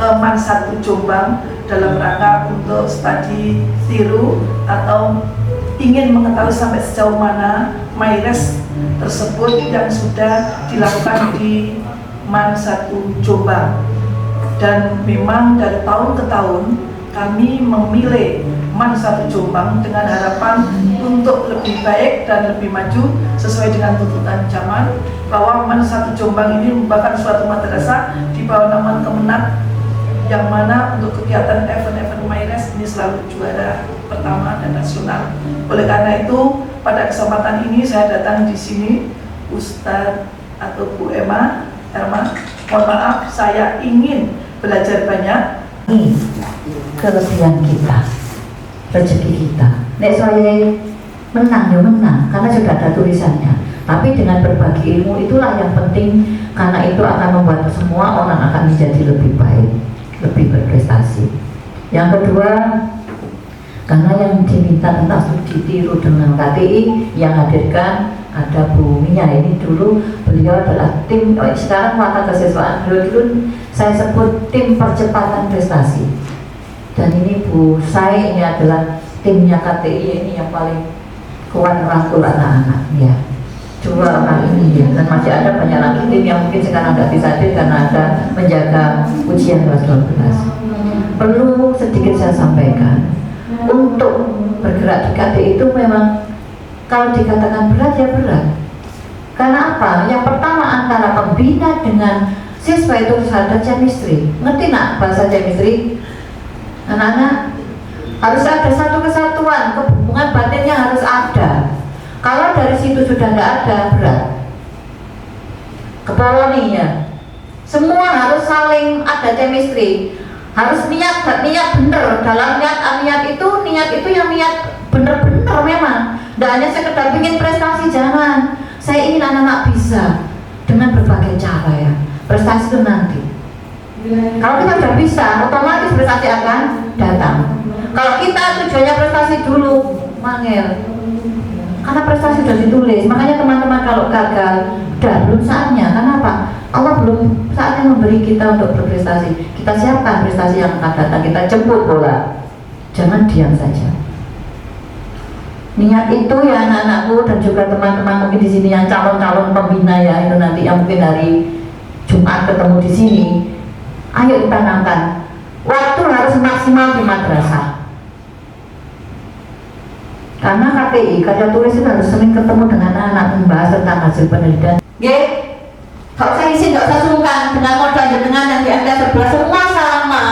ke MAN 1 Jombang dalam rangka untuk studi tiru atau ingin mengetahui sampai sejauh mana MyRes tersebut yang sudah dilakukan di MAN 1 Jombang. Dan memang dari tahun ke tahun kami memilih MAN 1 Jombang dengan harapan untuk lebih baik dan lebih maju sesuai dengan tuntutan zaman, bahwa MAN 1 Jombang ini merupakan suatu madrasah di bawah naungan Kemenag yang mana untuk kegiatan event-event MyRes ini selalu juara pertama dan nasional. Oleh karena itu, pada kesempatan ini saya datang di sini, Ustadz atau Bu Erma, mohon maaf, saya ingin belajar banyak. Ini kelebihan kita, rezeki kita. Nek saya menang ya menang, karena sudah ada tulisannya. Tapi dengan berbagi ilmu itulah yang penting, karena itu akan membuat semua orang akan menjadi lebih baik, lebih berprestasi. Yang kedua, karena yang diminta tentang studi tiru dengan KTI yang hadirkan ada Bu Mia. Ini dulu beliau adalah tim, sekarang mata kesiswaan, dulu saya sebut tim percepatan prestasi. Dan ini Bu Sai, ini adalah timnya KTI, ini yang paling kuat merangkul anak-anak ya. Dua orang ini ya, dan masih ada banyak lagi tim yang mungkin sekarang nggak bisa hadir karena ada menjaga ujian kelas 12. Perlu sedikit saya sampaikan, untuk bergerak di KTI itu memang kalau dikatakan berat ya berat. Karena apa? Yang pertama, antara pembina dengan siswa itu harus ada chemistry. Ngerti nak bahasa chemistry? Anak-anak harus ada satu kesatuan, hubungan batinnya harus ada. Kalau dari situ sudah tidak ada, berat. Kepoloninya, semua harus saling ada chemistry. Harus niat bener. Dalam niat itu yang niat bener-bener memang. Tidak hanya sekedar bikin prestasi, jangan. Saya ingin anak-anak bisa dengan berbagai cara ya. Prestasi itu nanti. Kalau kita sudah bisa, otomatis prestasi akan datang. Kalau kita tujuannya prestasi dulu, mangel. Karena prestasi sudah ditulis, makanya teman-teman kalau gagal, udah belum saatnya. Kenapa? Allah belum saatnya memberi kita untuk berprestasi. Kita siapkan prestasi yang akan datang, kita jemput bola. Jangan diam saja. Niat itu ya anak-anakku dan juga teman-teman mungkin di sini yang calon-calon pembina ya, itu nanti yang mungkin hari Jumat ketemu di sini. Ayo ditanamkan. Waktu harus maksimal di madrasah. Karena KPI, karya tulis itu harus sering ketemu dengan anak membahas tentang hasil penelitian. Kalau saya isi nggak usah sungkan dengan modal dengan yang di Anda sebelah semua sama.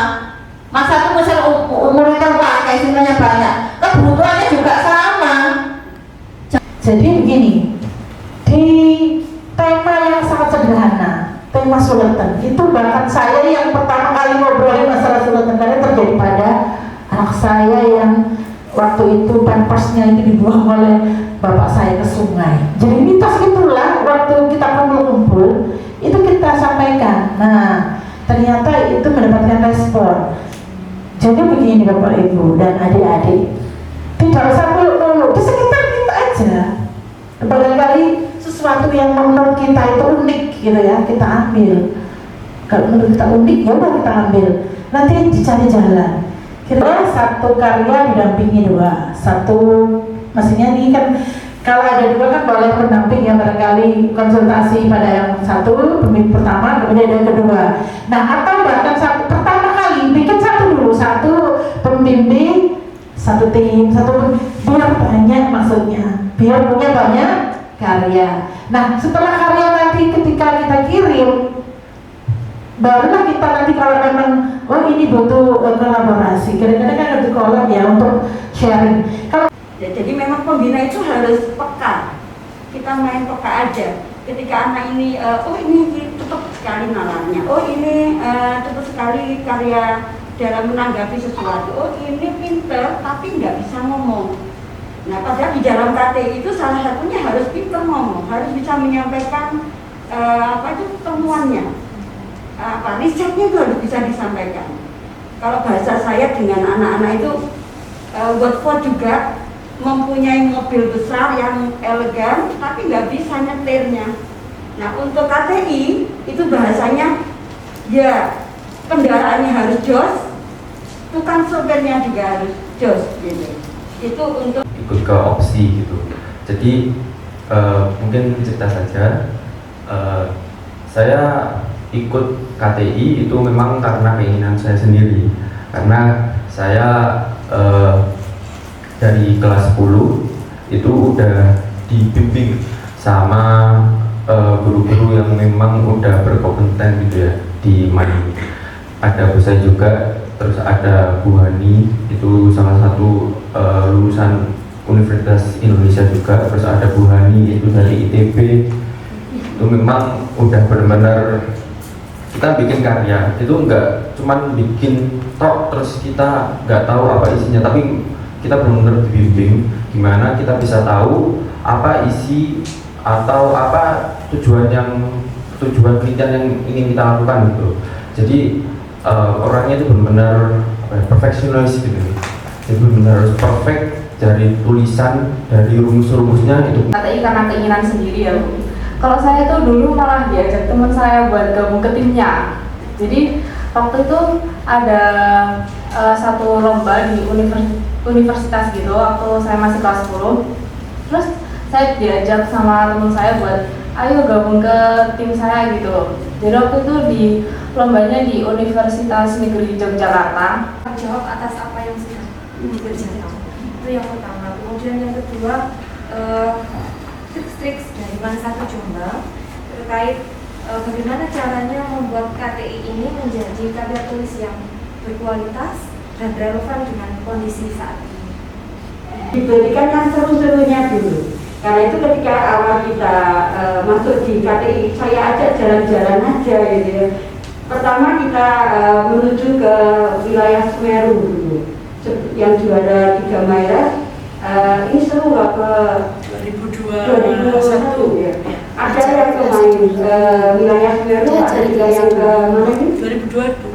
Masa itu misal umurnya pakai istilahnya banyak, kebutuhannya juga sama. Jadi begini, di tema yang sangat sederhana, tema sulatan itu bahkan saya yang pertama kali ngobrolin masalah sulatan karena terjadi pada anak saya yang waktu itu pampasnya itu dibuang oleh bapak saya ke sungai. Jadi mitos itulah waktu kita kumpul-kumpul itu kita sampaikan. Nah, ternyata itu mendapatkan respon. Jadi begini Bapak Ibu dan adik-adik, tidak usah melulu di sekitar kita aja. Barangkali sesuatu yang menurut kita itu unik gitu ya, kita ambil. Kalau menurut kita unik ya udah kita ambil. Nanti dicari jalan. Kira-kira satu karya didampingi dua, satu maksudnya ini kan kalau ada dua kan boleh pendamping ya, barangkali konsultasi pada yang satu pembimbing pertama kemudian yang kedua. Nah atau bahkan satu pertama kali bikin satu dulu, satu pembimbing, satu tim, satu biar banyak maksudnya, biar punya banyak karya. Nah setelah karya nanti ketika kita kirim, barulah kita nanti kalau memang oh ini butuh kolaborasi, kira-kira kan ada kolab ya untuk sharing. Kalau jadi memang pembina itu harus peka. Kita main peka aja. Ketika anak ini, oh ini cepat sekali nalarnya. Oh ini cepat sekali karya dalam menanggapi sesuatu. Oh ini pinter tapi nggak bisa ngomong. Nah padahal di dalam KTI itu salah satunya harus pinter ngomong, harus bisa menyampaikan temuannya. Risetnya itu harus bisa disampaikan. Kalau bahasa saya dengan anak-anak itu Watford juga mempunyai mobil besar yang elegan tapi nggak bisa nyetirnya. Nah untuk KTI itu bahasanya ya kendaraannya harus jos, tukang sopirnya juga harus jos gitu. Itu untuk ikut ke opsi gitu. Jadi mungkin cerita saja, saya ikut KTI itu memang karena keinginan saya sendiri, karena saya dari kelas 10 itu udah dibimbing sama guru-guru yang memang udah berkompeten gitu ya di MAI. Ada Bu saya juga, terus ada Bu Hani, itu salah satu lulusan Universitas Indonesia juga, terus ada Bu Hani itu dari ITB. Itu memang udah benar-benar kita bikin karya itu nggak cuman bikin tok terus kita nggak tahu apa isinya, tapi kita benar-benar dibimbing gimana kita bisa tahu apa isi atau apa tujuan penelitian yang ingin kita lakukan gitu. Jadi orangnya itu benar-benar perfeksionalis gitu. Jadi benar-benar harus perfect dari tulisan, dari rumus-rumusnya itu. KTI karena keinginan sendiri ya Bu. Kalau saya tuh dulu malah diajak teman saya buat gabung ke timnya. Jadi waktu itu ada satu lomba di universitas gitu waktu saya masih kelas 10. Terus saya diajak sama teman saya buat ayo gabung ke tim saya gitu. Jadi waktu itu di lombanya di Universitas Negeri Yogyakarta. Jawab atas apa yang sudah dikerjakan. Itu yang pertama. Kemudian yang kedua, tips-tips dari Satu Jombang terkait bagaimana caranya membuat KTI ini menjadi karya tulis yang berkualitas dan relevan dengan kondisi saat ini. diberikan yang seru-serunya dulu. Karena itu ketika awal kita masuk di KTI, saya ajak jalan-jalan aja gitu ya. Pertama kita menuju ke wilayah Semeru dulu, yang juara 3 Maret. Ini seru lah ke 2021 ya. Ada yang ke main wilayah Semeru, ada juga yang ke mana ini? 2022.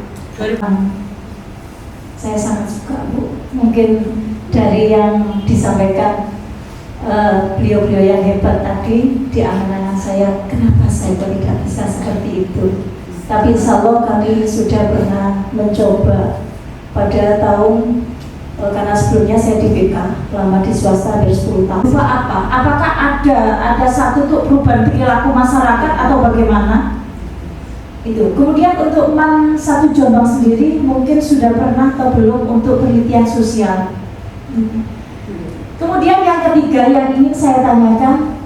Saya sangat suka Bu. Mungkin dari yang disampaikan beliau-beliau yang hebat tadi di angan-angan saya, kenapa saya tidak bisa seperti itu. Tapi insya Allah kami sudah pernah mencoba pada tahun karena sebelumnya saya di BK, lama di swasta hampir 10 tahun. Apa? Apakah ada satu untuk perubahan perilaku masyarakat atau bagaimana? Itu. Kemudian untuk Satu Jombang sendiri mungkin sudah pernah atau belum untuk penelitian sosial. Kemudian yang ketiga yang ingin saya tanyakan,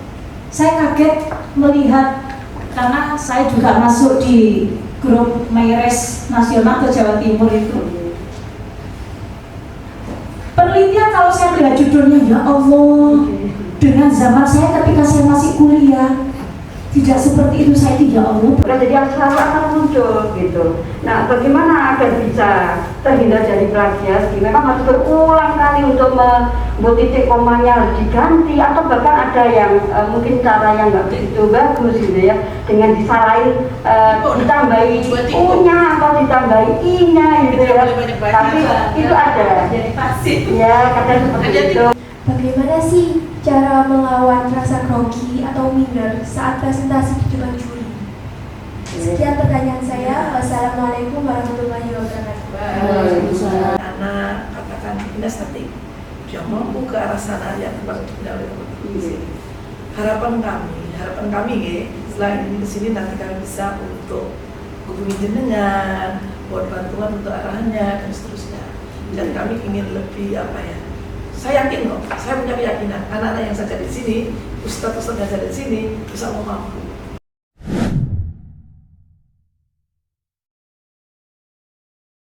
saya kaget melihat karena saya juga masuk di grup Mayres Nasional ke Jawa Timur itu. Penelitian kalau saya melihat judulnya, ya Allah, dengan zaman saya ketika saya masih kuliah tidak seperti itu, saya tidak Allah. Jadi yang selalu akan muncul gitu. Nah, bagaimana agar bisa terhindar dari plagiasi? Memang harus berulang kali untuk membuat titik komanya harus diganti, atau bahkan ada yang mungkin cara yang nggak begitu bagus gitu ya, dengan disalahin ditambahi u-nya atau ditambahi i-nya gitu ya. Tapi itu ada. Jadi pasif. Ya, kadang seperti itu. Bagaimana sih cara melawan rasa grogi atau minder saat presentasi di depan juri? Sekian pertanyaan saya. Wassalamualaikum warahmatullahi wabarakatuh. Anak katakan kinestetik, dia mampu ke arah sana yang termasuk oleh kompetisi. Harapan kami ya, setelah ini kesini nanti kami bisa untuk hubungi jenengan, buat bantuan untuk arahannya dan seterusnya. Dan kami ingin lebih saya yakin loh, saya punya keyakinan anak-anak yang saja di sini, ustadz yang saja di sini bisa mampu.